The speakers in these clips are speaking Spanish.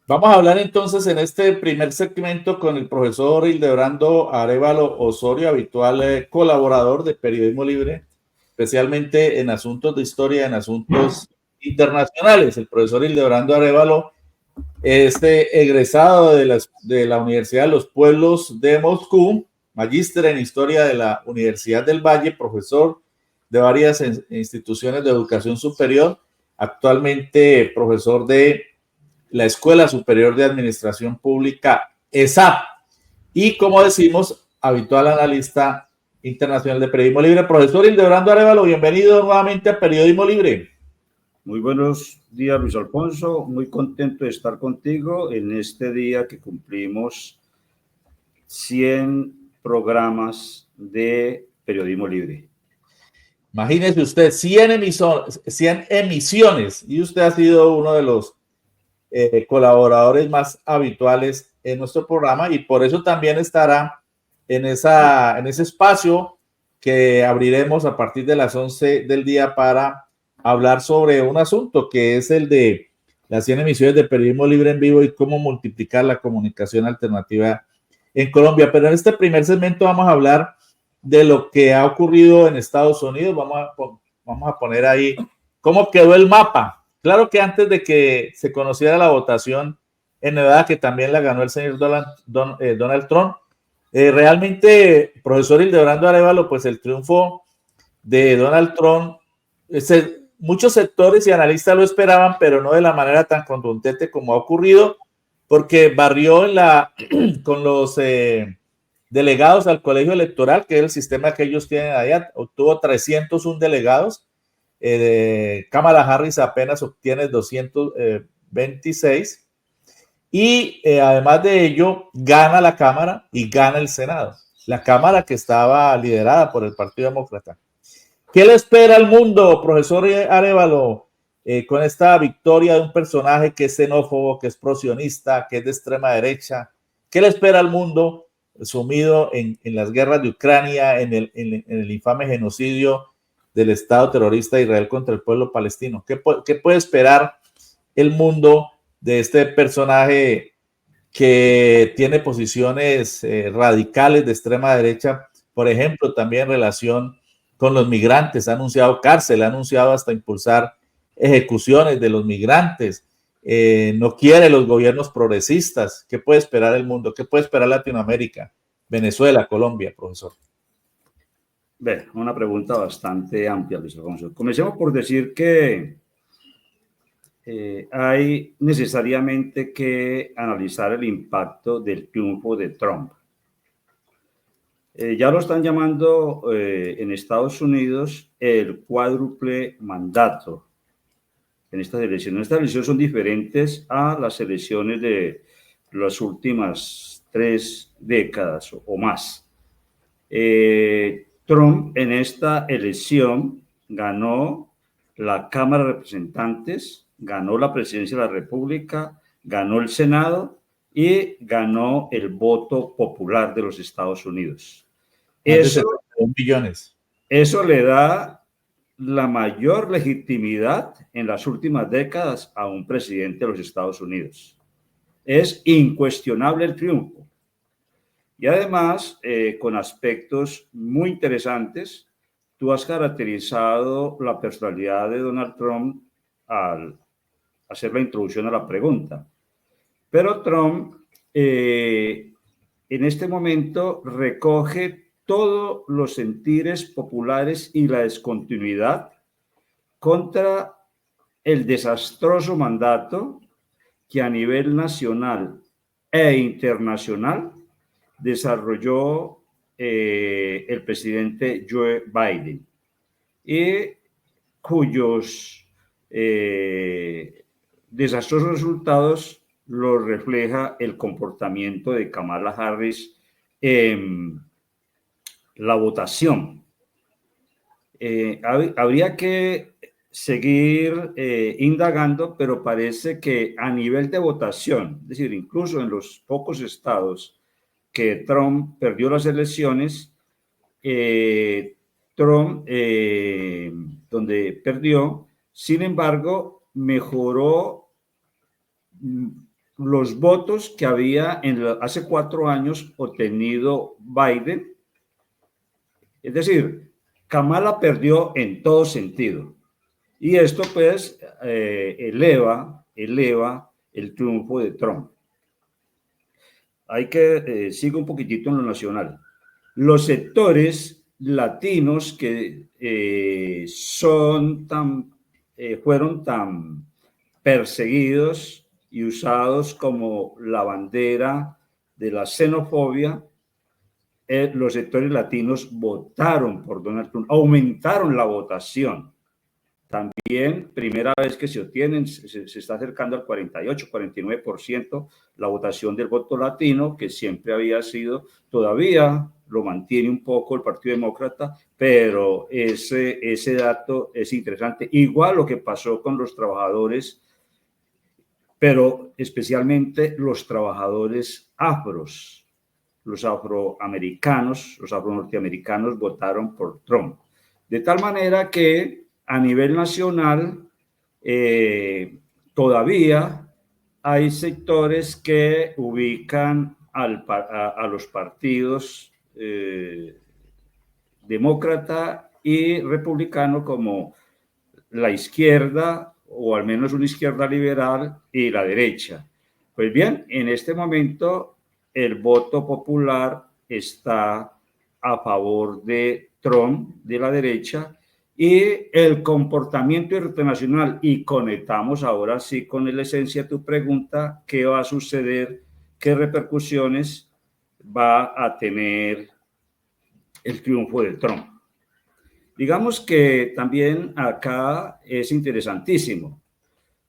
Vamos a hablar entonces en este primer segmento con el profesor Hildebrando Arévalo Osorio, habitual colaborador de Periodismo Libre, especialmente en asuntos de historia, en asuntos internacionales. El profesor Hildebrando Arévalo es egresado de la Universidad de los Pueblos de Moscú, magíster en historia de la Universidad del Valle, profesor de varias instituciones de educación superior, actualmente profesor de la Escuela Superior de Administración Pública, ESAP, y como decimos, habitual analista internacional de Periodismo Libre. Profesor Hildebrando Arévalo, bienvenido nuevamente a Periodismo Libre. Muy buenos días, Luis Alfonso. Muy contento de estar contigo en este día que cumplimos 100 programas de Periodismo Libre. Imagínese usted, 100 emisiones, y usted ha sido uno de los colaboradores más habituales en nuestro programa, y por eso también estará en ese espacio que abriremos a partir de las 11 del día para hablar sobre un asunto que es el de las 100 emisiones de Periodismo Libre en vivo y cómo multiplicar la comunicación alternativa en Colombia. Pero en este primer segmento vamos a hablar de lo que ha ocurrido en Estados Unidos. Vamos a poner ahí cómo quedó el mapa. Claro que antes de que se conociera la votación en Nevada, que también la ganó el señor Donald Trump, realmente, profesor Hildebrando Arévalo, pues el triunfo de Donald Trump, muchos sectores y analistas lo esperaban, pero no de la manera tan contundente como ha ocurrido, porque barrió con los delegados al colegio electoral, que es el sistema que ellos tienen allá, obtuvo 301 delegados. Kamala Harris apenas obtiene 226 y además de ello gana la Cámara y gana el Senado, la Cámara que estaba liderada por el Partido Demócrata. ¿Qué le espera al mundo, profesor Arévalo, con esta victoria de un personaje que es xenófobo, que es prosionista, que es de extrema derecha? ¿Qué le espera al mundo sumido en las guerras de Ucrania, en el infame genocidio del Estado terrorista de Israel contra el pueblo palestino? ¿Qué puede esperar el mundo de este personaje que tiene posiciones radicales de extrema derecha? Por ejemplo, también en relación con los migrantes, ha anunciado cárcel, ha anunciado hasta impulsar ejecuciones de los migrantes, no quiere los gobiernos progresistas. ¿Qué puede esperar el mundo? ¿Qué puede esperar Latinoamérica? Venezuela, Colombia, profesor. Bueno, una pregunta bastante amplia, Luis Alfonso. Comencemos por decir que hay necesariamente que analizar el impacto del triunfo de Trump. Ya lo están llamando en Estados Unidos el cuádruple mandato en estas elecciones. Estas elecciones son diferentes a las elecciones de las últimas 3 décadas o más. Trump en esta elección ganó la Cámara de Representantes, ganó la presidencia de la República, ganó el Senado y ganó el voto popular de los Estados Unidos. Más de 71 millones. Eso le da la mayor legitimidad en las últimas décadas a un presidente de los Estados Unidos. Es incuestionable el triunfo. Y además, con aspectos muy interesantes, tú has caracterizado la personalidad de Donald Trump al hacer la introducción a la pregunta. Pero Trump, en este momento, recoge todos los sentires populares y la descontinuidad contra el desastroso mandato que a nivel nacional e internacional desarrolló el presidente Joe Biden y cuyos desastrosos resultados los refleja el comportamiento de Kamala Harris en la votación. Habría que seguir indagando, pero parece que a nivel de votación, es decir, incluso en los pocos estados que Trump perdió las elecciones, Trump, donde perdió, sin embargo, mejoró los votos que había hace 4 años obtenido Biden. Es decir, Kamala perdió en todo sentido. Y esto pues eleva el triunfo de Trump. Hay que sigo un poquitito en lo nacional. Los sectores latinos que fueron tan perseguidos y usados como la bandera de la xenofobia, los sectores latinos votaron por Donald Trump, aumentaron la votación. También, primera vez que se obtienen, se está acercando al 48, 49% la votación del voto latino, que siempre había sido, todavía lo mantiene un poco el Partido Demócrata, pero ese dato es interesante. Igual lo que pasó con los trabajadores, pero especialmente los trabajadores afros, los afroamericanos, los afronorteamericanos votaron por Trump. De tal manera que a nivel nacional todavía hay sectores que ubican a los partidos demócrata y republicano como la izquierda, o al menos una izquierda liberal, y la derecha. Pues bien, en este momento el voto popular está a favor de Trump, de la derecha, y el comportamiento internacional, y conectamos ahora sí con la esencia de tu pregunta, ¿qué va a suceder? ¿Qué repercusiones va a tener el triunfo de Trump? Digamos que también acá es interesantísimo,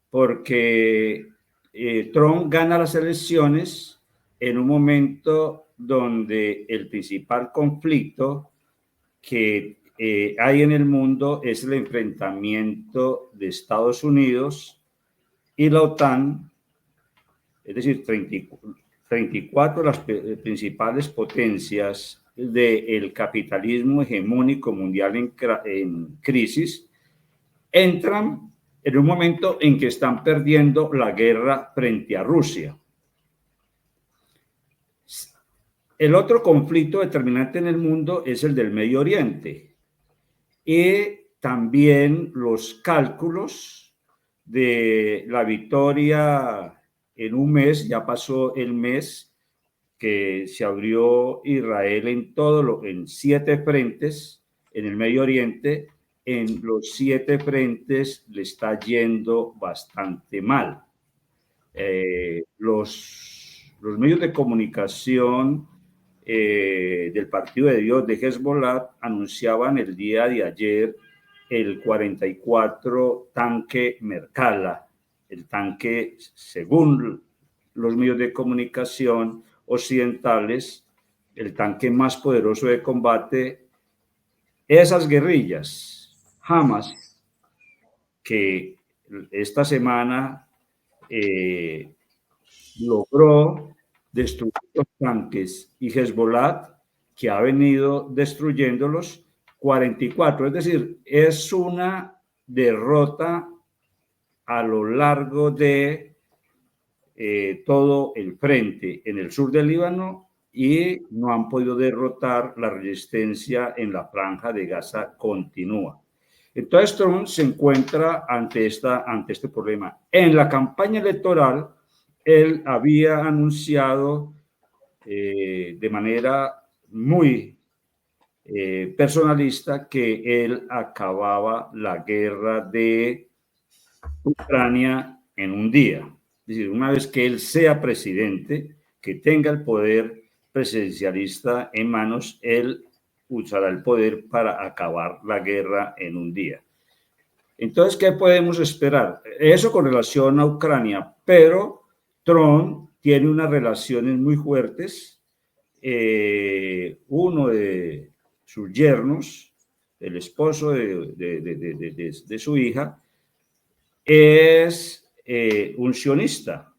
porque Trump gana las elecciones en un momento donde el principal conflicto que hay en el mundo es el enfrentamiento de Estados Unidos y la OTAN, es decir, 34 de las principales potencias del capitalismo hegemónico mundial en crisis, entran en un momento en que están perdiendo la guerra frente a Rusia. El otro conflicto determinante en el mundo es el del Medio Oriente, y también los cálculos de la victoria en un mes. Ya pasó el mes que se abrió Israel en 7 frentes en el Medio Oriente. En los 7 frentes le está yendo bastante mal. Los medios de comunicación del Partido de Dios de Hezbollah anunciaban el día de ayer el 44 tanque Merkava, el tanque, según los medios de comunicación occidentales, el tanque más poderoso de combate. Esas guerrillas Hamas, que esta semana logró destruir los tanques, y Hezbollah, que ha venido destruyéndolos, 44. Es decir, es una derrota a lo largo de todo el frente en el sur del Líbano, y no han podido derrotar la resistencia en la franja de Gaza. Continúa. Entonces Trump se encuentra ante este problema. En la campaña electoral, él había anunciado de manera muy personalista que él acababa la guerra de Ucrania en un día. Es decir, una vez que él sea presidente, que tenga el poder presidencialista en manos, él usará el poder para acabar la guerra en un día. Entonces, ¿qué podemos esperar? Eso con relación a Ucrania, pero Trump tiene unas relaciones muy fuertes. Uno de sus yernos, el esposo de su hija, es un sionista,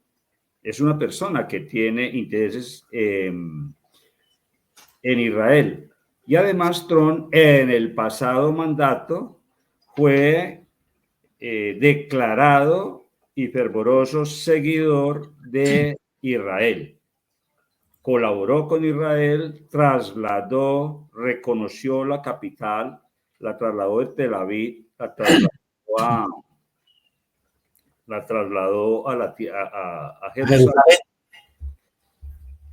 es una persona que tiene intereses en Israel. Y además Trump en el pasado mandato fue declarado y fervoroso seguidor de Israel. Colaboró con Israel, reconoció la capital, la trasladó de Tel Aviv, la trasladó a Jerusalén.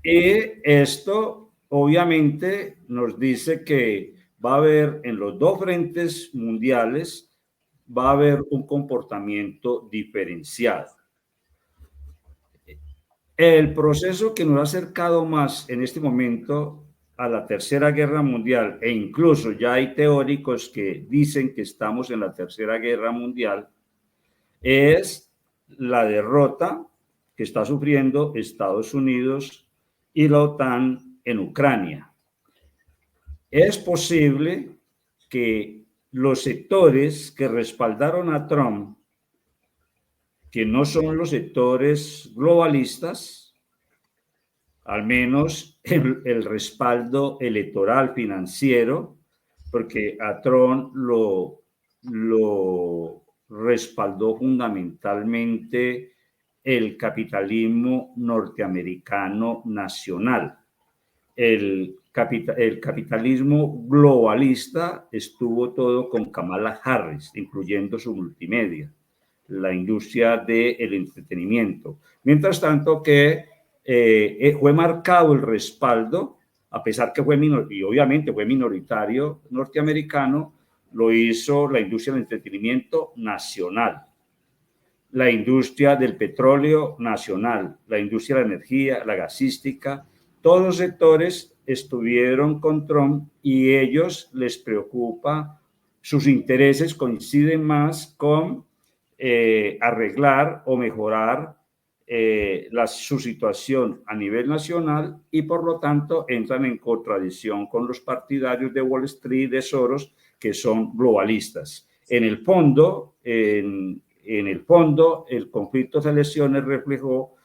Y esto obviamente nos dice que va a haber en los dos frentes mundiales, va a haber un comportamiento diferenciado. El proceso que nos ha acercado más en este momento a la Tercera Guerra Mundial, e incluso ya hay teóricos que dicen que estamos en la Tercera Guerra Mundial, es la derrota que está sufriendo Estados Unidos y la OTAN en Ucrania. Es posible que los sectores que respaldaron a Trump, que no son los sectores globalistas, al menos el respaldo electoral financiero, porque a Trump lo respaldó fundamentalmente el capitalismo norteamericano nacional. El capitalismo globalista estuvo todo con Kamala Harris, incluyendo su multimedia, la industria del entretenimiento. Mientras tanto que fue marcado el respaldo, a pesar que obviamente fue minoritario norteamericano, lo hizo la industria del entretenimiento nacional, la industria del petróleo nacional, la industria de la energía, la gasística. Todos los sectores estuvieron con Trump y ellos les preocupa, sus intereses coinciden más con arreglar o mejorar su situación a nivel nacional y por lo tanto entran en contradicción con los partidarios de Wall Street, de Soros, que son globalistas. En el fondo, el conflicto de elecciones reflejó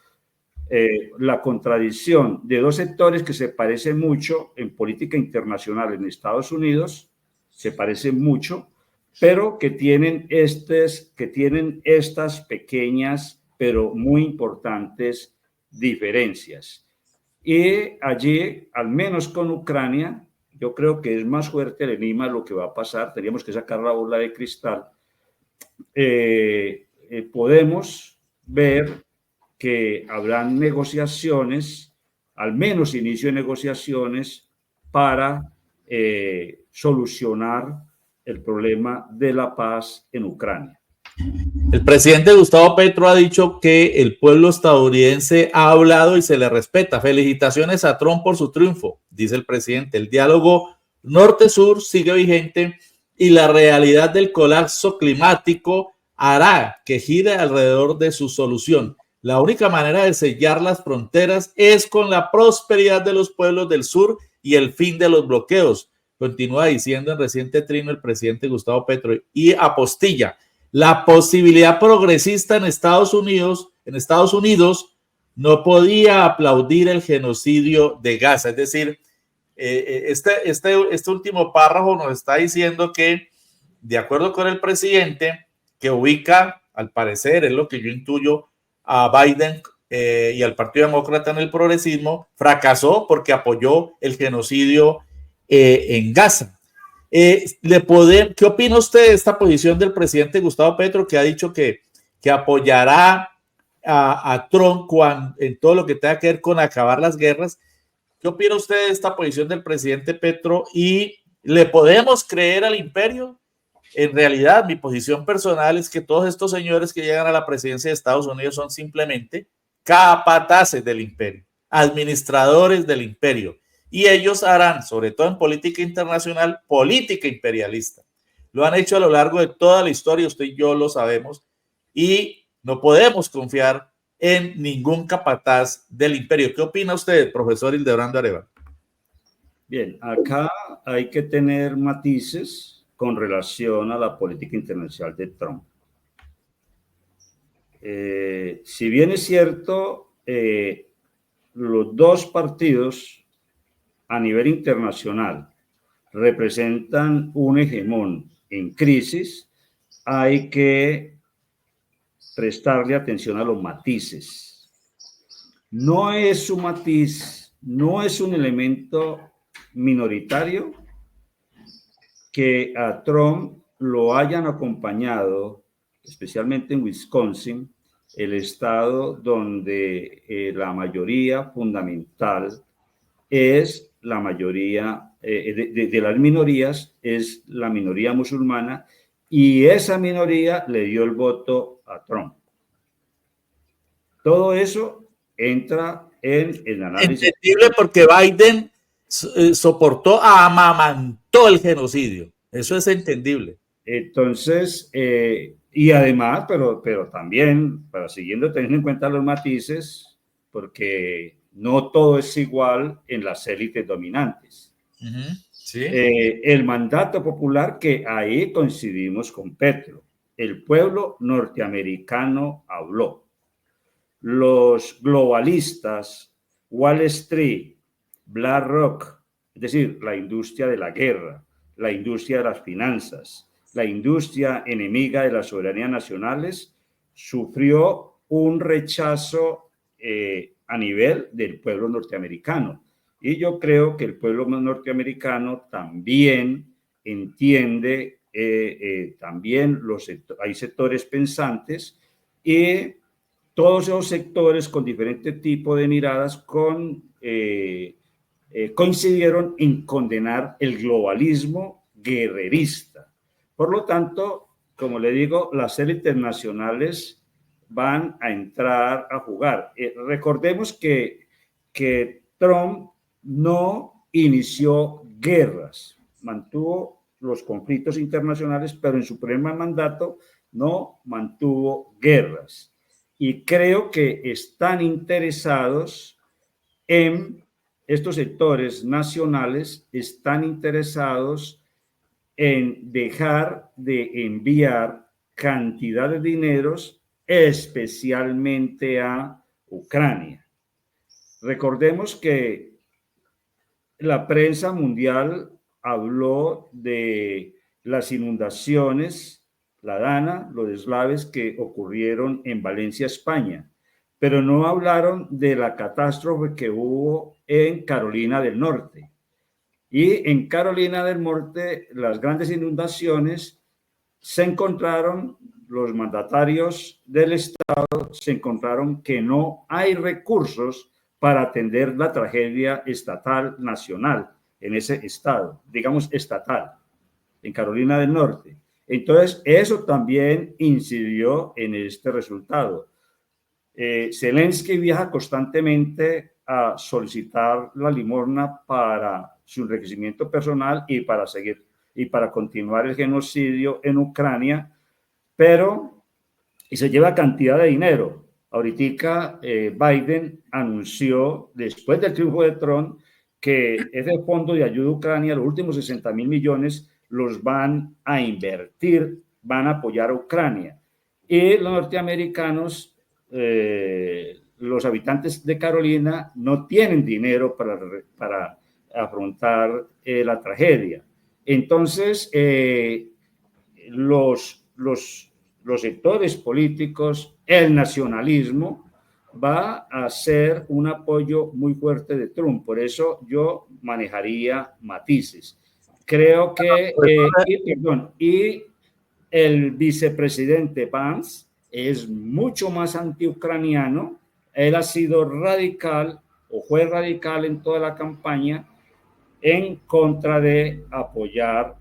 la contradicción de dos sectores que se parecen mucho en política internacional en Estados Unidos, se parecen mucho, pero que tienen estas pequeñas pero muy importantes diferencias. Y allí, al menos con Ucrania, yo creo que es más fuerte el enigma lo que va a pasar. Teníamos que sacar la bola de cristal. Podemos ver que habrán negociaciones, al menos inicio de negociaciones, para solucionar el problema de la paz en Ucrania. El presidente Gustavo Petro ha dicho que el pueblo estadounidense ha hablado y se le respeta. Felicitaciones a Trump por su triunfo, dice el presidente. El diálogo norte-sur sigue vigente y la realidad del colapso climático hará que gire alrededor de su solución. La única manera de sellar las fronteras es con la prosperidad de los pueblos del sur y el fin de los bloqueos, continúa diciendo en reciente trino el presidente Gustavo Petro, y apostilla: la posibilidad progresista en Estados Unidos no podía aplaudir el genocidio de Gaza. Es decir, este último párrafo nos está diciendo que, de acuerdo con el presidente, que ubica, al parecer, es lo que yo intuyo, a Biden y al Partido Demócrata en el progresismo, fracasó porque apoyó el genocidio en Gaza. ¿Qué opina usted de esta posición del presidente Gustavo Petro, que ha dicho que apoyará a Trump en todo lo que tenga que ver con acabar las guerras? ¿Qué opina usted de esta posición del presidente Petro y le podemos creer al imperio? En realidad, mi posición personal es que todos estos señores que llegan a la presidencia de Estados Unidos son simplemente capataces del imperio, administradores del imperio. Y ellos harán, sobre todo en política internacional, política imperialista. Lo han hecho a lo largo de toda la historia, usted y yo lo sabemos, y no podemos confiar en ningún capataz del imperio. ¿Qué opina usted, profesor Hildebrando Arevalo? Bien, acá hay que tener matices con relación a la política internacional de Trump. Si bien es cierto, los dos partidos a nivel internacional representan un hegemón en crisis, hay que prestarle atención a los matices. No es un matiz, no es un elemento minoritario que a Trump lo hayan acompañado, especialmente en Wisconsin, el estado donde la mayoría fundamental es la mayoría de las minorías, es la minoría musulmana, y esa minoría le dio el voto a Trump. Todo eso entra en el análisis. Entendible, porque Biden soportó, amamantó el genocidio. Eso es entendible. Entonces, y además, pero también, para siguiendo teniendo en cuenta los matices, porque no todo es igual en las élites dominantes. Sí. El mandato popular, que ahí coincidimos con Petro. El pueblo norteamericano habló. Los globalistas, Wall Street, BlackRock, es decir, la industria de la guerra, la industria de las finanzas, la industria enemiga de las soberanías nacionales, sufrió un rechazo a nivel del pueblo norteamericano. Y yo creo que el pueblo norteamericano también entiende, también hay sectores pensantes, y todos esos sectores con diferentes tipos de miradas coincidieron en condenar el globalismo guerrerista. Por lo tanto, como le digo, las élites nacionales van a entrar a jugar. Recordemos que Trump no inició guerras, mantuvo los conflictos internacionales, pero en su primer mandato no mantuvo guerras. Y creo que están interesados en estos sectores nacionales, están interesados en dejar de enviar cantidad de dineros, especialmente a Ucrania. Recordemos que la prensa mundial habló de las inundaciones, la Dana, los deslaves que ocurrieron en Valencia, España, pero no hablaron de la catástrofe que hubo en Carolina del Norte. Y en Carolina del Norte, las grandes inundaciones, se encontraron, los mandatarios del Estado se encontraron que no hay recursos para atender la tragedia estatal, nacional, en ese estado, digamos estatal, en Carolina del Norte. Entonces, eso también incidió en este resultado. Zelensky viaja constantemente a solicitar la limosna para su enriquecimiento personal y para seguir y para continuar el genocidio en Ucrania, pero y se lleva cantidad de dinero. Ahorita Biden anunció, después del triunfo de Trump, que ese fondo de ayuda a Ucrania, los últimos 60.000 millones, los van a invertir, van a apoyar a Ucrania. Y los norteamericanos, los habitantes de Carolina, no tienen dinero para afrontar la tragedia. Entonces, los sectores políticos, el nacionalismo, va a ser un apoyo muy fuerte de Trump. Por eso yo manejaría matices. Creo que, y el vicepresidente Vance es mucho más antiucraniano. Él ha sido radical o fue radical en toda la campaña en contra de apoyar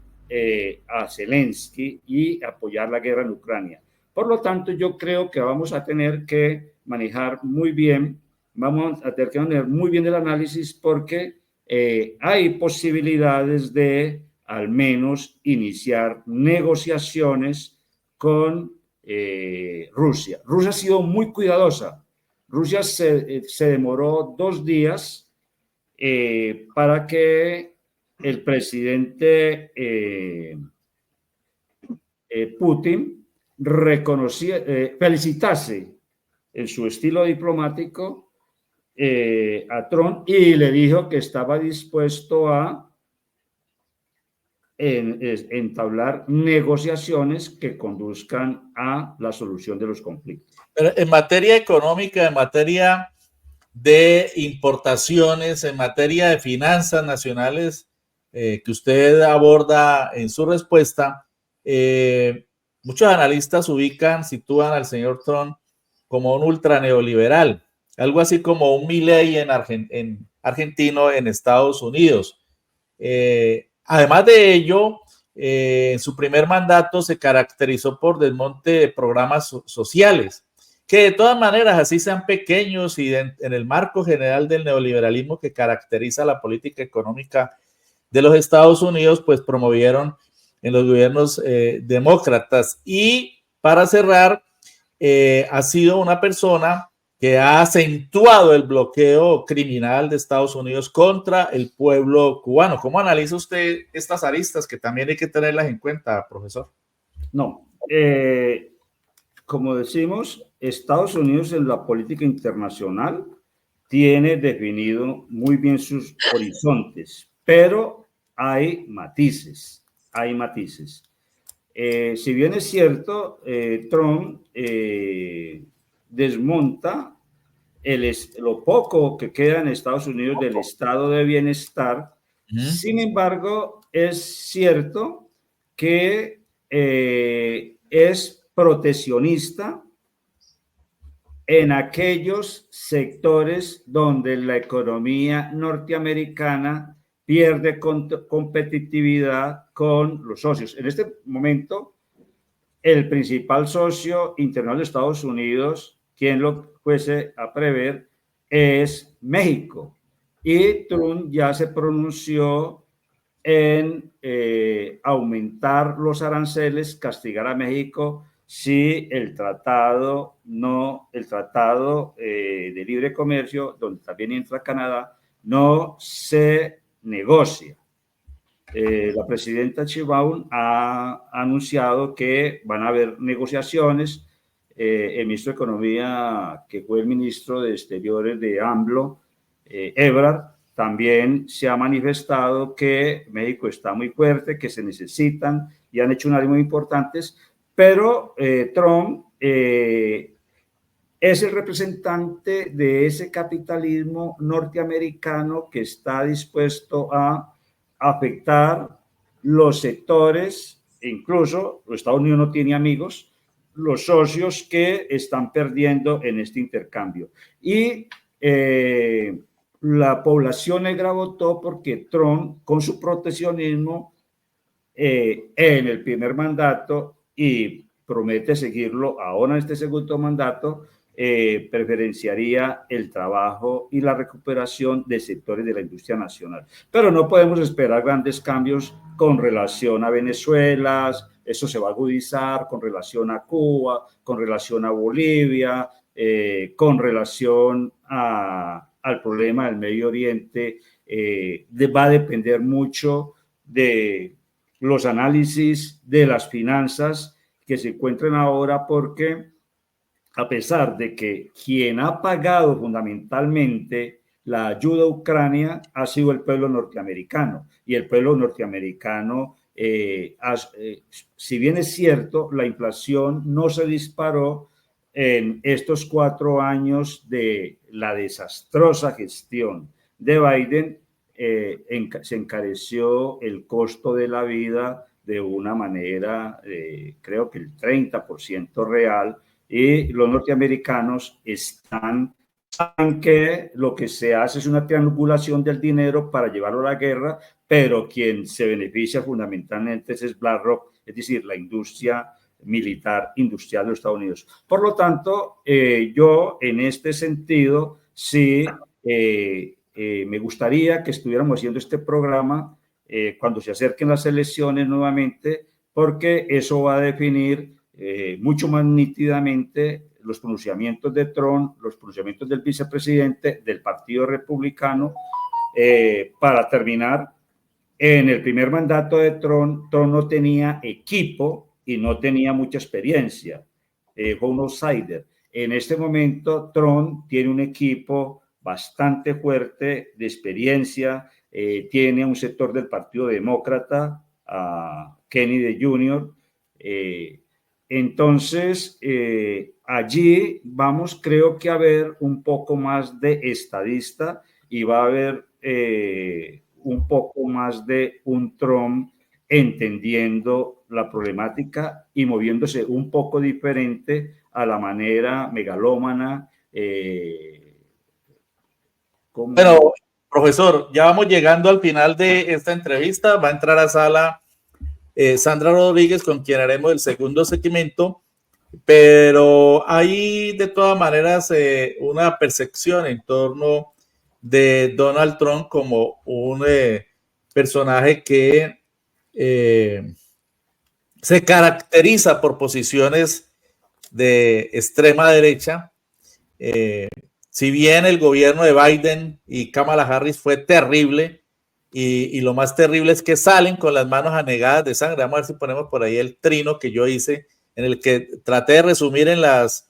a Zelensky y apoyar la guerra en Ucrania. Por lo tanto, yo creo que vamos a tener que manejar muy bien, vamos a tener que manejar muy bien el análisis, porque hay posibilidades de al menos iniciar negociaciones con Rusia. Rusia ha sido muy cuidadosa. Rusia se demoró 2 días para que el presidente Putin felicitase en su estilo diplomático a Trump, y le dijo que estaba dispuesto a entablar negociaciones que conduzcan a la solución de los conflictos. Pero en materia económica, en materia de importaciones, en materia de finanzas nacionales, que usted aborda en su respuesta, muchos analistas sitúan al señor Trump como un ultraneoliberal, algo así como un Milei en argentino en Estados Unidos. Además de ello, en su primer mandato se caracterizó por desmonte de programas sociales, que de todas maneras, así sean pequeños y en el marco general del neoliberalismo que caracteriza la política económica de los Estados Unidos, pues promovieron en los gobiernos demócratas. Y para cerrar, ha sido una persona que ha acentuado el bloqueo criminal de Estados Unidos contra el pueblo cubano. ¿Cómo analiza usted estas aristas que también hay que tenerlas en cuenta, profesor? No, como decimos, Estados Unidos en la política internacional tiene definido muy bien sus horizontes, pero hay matices, hay matices. Si bien es cierto, Trump desmonta lo poco que queda en Estados Unidos del estado de bienestar. Sin embargo, es cierto que es proteccionista en aquellos sectores donde la economía norteamericana pierde competitividad con los socios. En este momento, el principal socio internacional de Estados Unidos, quien lo fuese a prever, es México. Y Trump ya se pronunció en aumentar los aranceles, castigar a México si el tratado de libre comercio, donde también entra Canadá, no se negocia. La presidenta Sheinbaum ha anunciado que van a haber negociaciones. El ministro de Economía, que fue el ministro de Exteriores de AMLO, Ebrard, también se ha manifestado que México está muy fuerte, que se necesitan y han hecho unas muy importantes, pero Trump es el representante de ese capitalismo norteamericano que está dispuesto a afectar los sectores, incluso los Estados Unidos no tiene amigos, los socios que están perdiendo en este intercambio. Y la población negra votó porque Trump, con su proteccionismo en el primer mandato y promete seguirlo ahora en este segundo mandato, preferenciaría el trabajo y la recuperación de sectores de la industria nacional. Pero no podemos esperar grandes cambios con relación a Venezuela, eso se va a agudizar con relación a Cuba, con relación a Bolivia, con relación al problema del Medio Oriente. Va a depender mucho de los análisis de las finanzas que se encuentran ahora, porque a pesar de que quien ha pagado fundamentalmente la ayuda a Ucrania ha sido el pueblo norteamericano, y el pueblo norteamericano, si bien es cierto, la inflación no se disparó en estos 4 años de la desastrosa gestión de Biden, se encareció el costo de la vida de una manera, creo que el 30% real, y los norteamericanos saben que lo que se hace es una triangulación del dinero para llevarlo a la guerra, pero quien se beneficia fundamentalmente es BlackRock, es decir, la industria militar industrial de los Estados Unidos. Por lo tanto, yo en este sentido sí me gustaría que estuviéramos haciendo este programa cuando se acerquen las elecciones nuevamente, porque eso va a definir mucho más nítidamente los pronunciamientos de Trump, los pronunciamientos del vicepresidente del Partido Republicano. Para terminar, en el primer mandato de Trump no tenía equipo y no tenía mucha experiencia, fue un outsider. En este momento, Trump tiene un equipo bastante fuerte de experiencia, tiene un sector del Partido Demócrata a Kennedy Jr. Entonces, allí vamos, creo que a ver un poco más de estadista y va a haber un poco más de un Trump entendiendo la problemática y moviéndose un poco diferente a la manera megalómana. Bueno, profesor, ya vamos llegando al final de esta entrevista. Va a entrar a sala Sandra Rodríguez, con quien haremos el segundo segmento, pero hay de todas maneras una percepción en torno de Donald Trump como un personaje que se caracteriza por posiciones de extrema derecha. Si bien el gobierno de Biden y Kamala Harris fue terrible, y lo más terrible es que salen con las manos anegadas de sangre. Vamos a ver si ponemos por ahí el trino que yo hice, en el que traté de resumir en las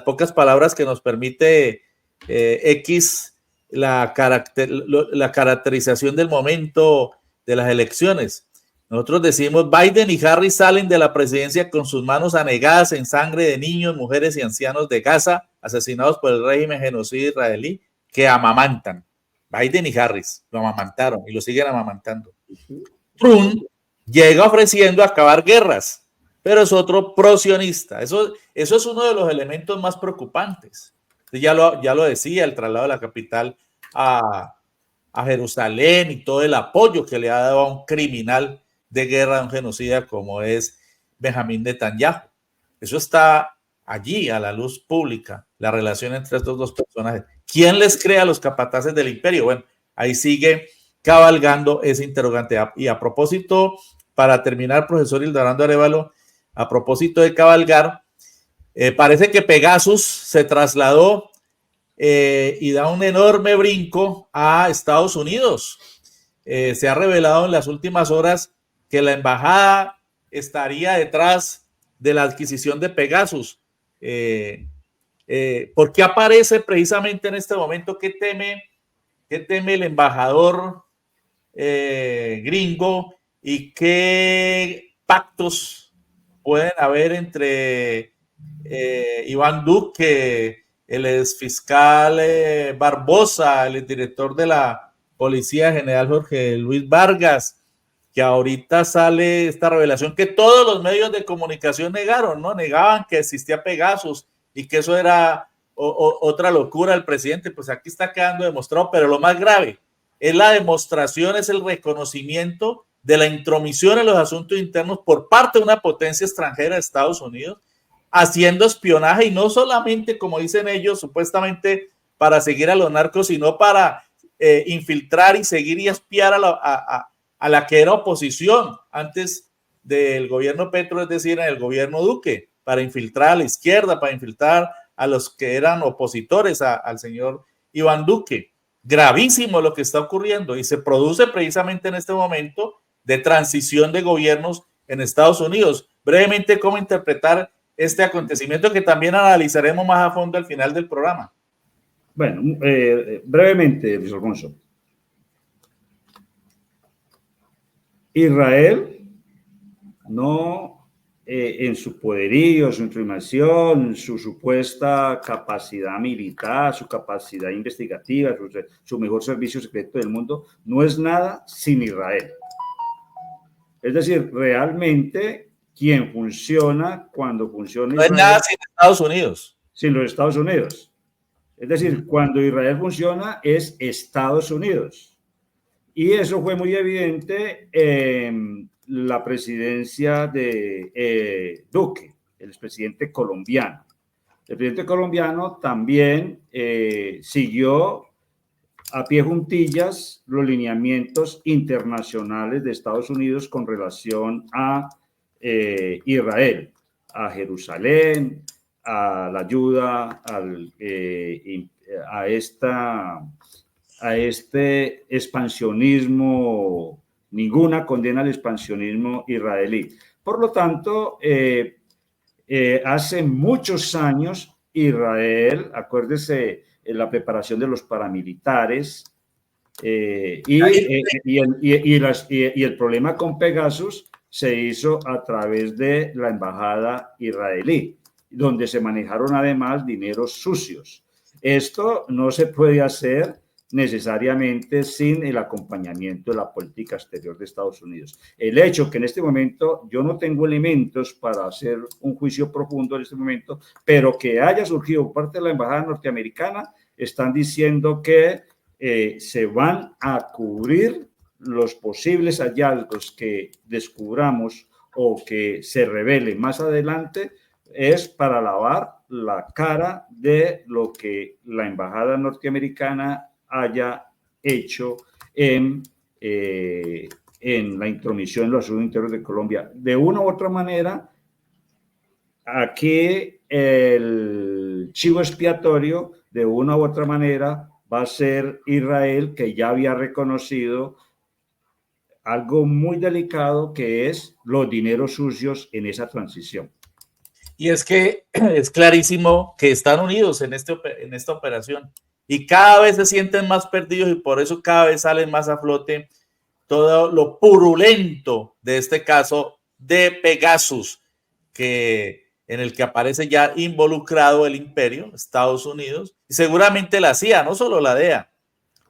pocas palabras que nos permite X la caracterización del momento de las elecciones. Nosotros decimos: Biden y Harris salen de la presidencia con sus manos anegadas en sangre de niños, mujeres y ancianos de Gaza, asesinados por el régimen genocida israelí, que amamantan. Biden y Harris lo amamantaron y lo siguen amamantando. Trump llega ofreciendo acabar guerras, pero es otro prosionista. Eso es uno de los elementos más preocupantes. Ya lo decía, el traslado de la capital a Jerusalén y todo el apoyo que le ha dado a un criminal de guerra, a un genocida como es Benjamín Netanyahu. Eso está allí a la luz pública, la relación entre estos dos personajes. ¿Quién les crea los capataces del imperio? Bueno, ahí sigue cabalgando ese interrogante. Y a propósito, para terminar, profesor Hildorando Arévalo, a propósito de cabalgar, parece que Pegasus se trasladó y da un enorme brinco a Estados Unidos. Se ha revelado en las últimas horas que la embajada estaría detrás de la adquisición de Pegasus. ¿Por qué aparece precisamente en este momento? ¿Qué teme el embajador gringo y qué pactos pueden haber entre Iván Duque, el exfiscal Barbosa, el director de la Policía General Jorge Luis Vargas, que ahorita sale esta revelación que todos los medios de comunicación negaron, ¿no? Negaban que existía Pegasus y que eso era otra locura del presidente. Pues aquí está quedando demostrado, pero lo más grave es la demostración, es el reconocimiento de la intromisión en los asuntos internos por parte de una potencia extranjera de Estados Unidos, haciendo espionaje, y no solamente, como dicen ellos, supuestamente para seguir a los narcos, sino para infiltrar y seguir y espiar a la que era oposición antes del gobierno Petro, es decir, en el gobierno Duque, para infiltrar a la izquierda, para infiltrar a los que eran opositores al señor Iván Duque. Gravísimo lo que está ocurriendo y se produce precisamente en este momento de transición de gobiernos en Estados Unidos. Brevemente, ¿cómo interpretar este acontecimiento que también analizaremos más a fondo al final del programa? Bueno, brevemente, Luis Alfonso. Israel no, en su poderío, su información, su supuesta capacidad militar, su capacidad investigativa, su mejor servicio secreto del mundo, no es nada sin Israel. Es decir, realmente quien funciona cuando funciona Israel. No es nada sin Estados Unidos. Sin los Estados Unidos. Es decir, cuando Israel funciona es Estados Unidos. Y eso fue muy evidente en la presidencia de Duque, el expresidente colombiano. El presidente colombiano también siguió a pie juntillas los lineamientos internacionales de Estados Unidos con relación a Israel, a Jerusalén, a la ayuda a este expansionismo, ninguna condena al expansionismo israelí. Por lo tanto, hace muchos años Israel, acuérdese, en la preparación de los paramilitares, Y el problema con Pegasus se hizo a través de la embajada israelí, donde se manejaron además dineros sucios. Esto no se puede hacer necesariamente sin el acompañamiento de la política exterior de Estados Unidos. El hecho que en este momento yo no tengo elementos para hacer un juicio profundo en este momento, pero que haya surgido por parte de la embajada norteamericana, están diciendo que se van a cubrir los posibles hallazgos que descubramos o que se revelen más adelante, es para lavar la cara de lo que la embajada norteamericana haya hecho en la intromisión en los asuntos internos de Colombia. De una u otra manera, aquí el chivo expiatorio, de una u otra manera, va a ser Israel, que ya había reconocido algo muy delicado, que es los dineros sucios en esa transición. Y es que es clarísimo que están unidos en esta operación y cada vez se sienten más perdidos, y por eso cada vez salen más a flote todo lo purulento de este caso de Pegasus, en el que aparece ya involucrado el imperio, Estados Unidos, y seguramente la CIA, no solo la DEA,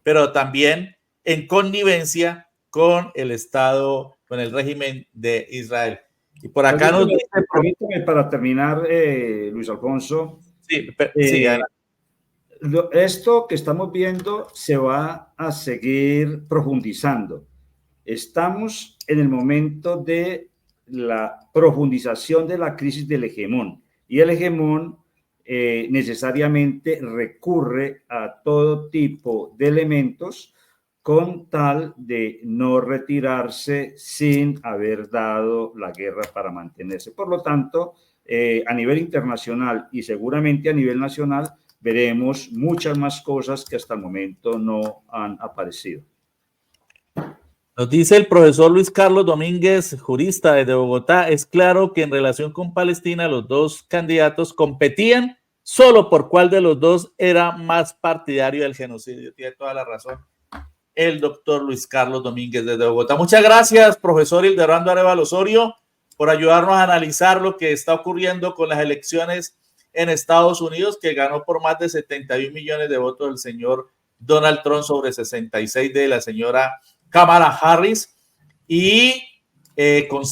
pero también en connivencia con el Estado, con el régimen de Israel. Y por acá permíteme para terminar, Luis Alfonso. Sí, esto que estamos viendo se va a seguir profundizando. Estamos en el momento de la profundización de la crisis del hegemón, y el hegemón necesariamente recurre a todo tipo de elementos con tal de no retirarse sin haber dado la guerra para mantenerse. Por lo tanto, a nivel internacional y seguramente a nivel nacional, veremos muchas más cosas que hasta el momento no han aparecido. Nos dice el profesor Luis Carlos Domínguez, jurista desde Bogotá: es claro que en relación con Palestina los dos candidatos competían solo por cuál de los dos era más partidario del genocidio. Tiene toda la razón el doctor Luis Carlos Domínguez desde Bogotá. Muchas gracias, profesor Hildebrando Arévalo Osorio, por ayudarnos a analizar lo que está ocurriendo con las elecciones en Estados Unidos, que ganó por más de 71 millones de votos el señor Donald Trump sobre 66 de la señora Kamala Harris, y con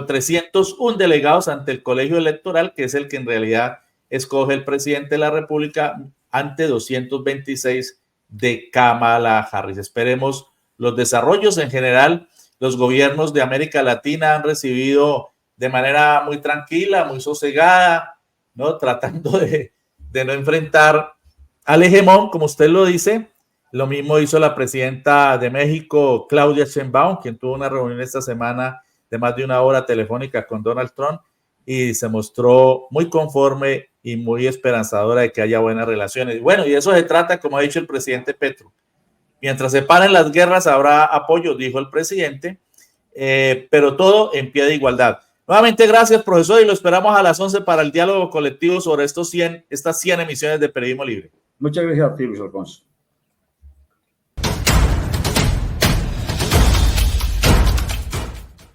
301 delegados ante el colegio electoral, que es el que en realidad escoge el presidente de la República, ante 226 de Kamala Harris. Esperemos los desarrollos. En general, los gobiernos de América Latina han recibido de manera muy tranquila, muy sosegada, ¿no? Tratando de no enfrentar al hegemón, como usted lo dice. Lo mismo hizo la presidenta de México, Claudia Sheinbaum, quien tuvo una reunión esta semana de más de una hora telefónica con Donald Trump y se mostró muy conforme y muy esperanzadora de que haya buenas relaciones. Bueno, y eso se trata, como ha dicho el presidente Petro. Mientras se paren las guerras habrá apoyo, dijo el presidente, pero todo en pie de igualdad. Nuevamente, gracias, profesor, y lo esperamos a las 11 para el diálogo colectivo sobre estas 100 emisiones de Periodismo Libre. Muchas gracias a ti, Luis Alfonso.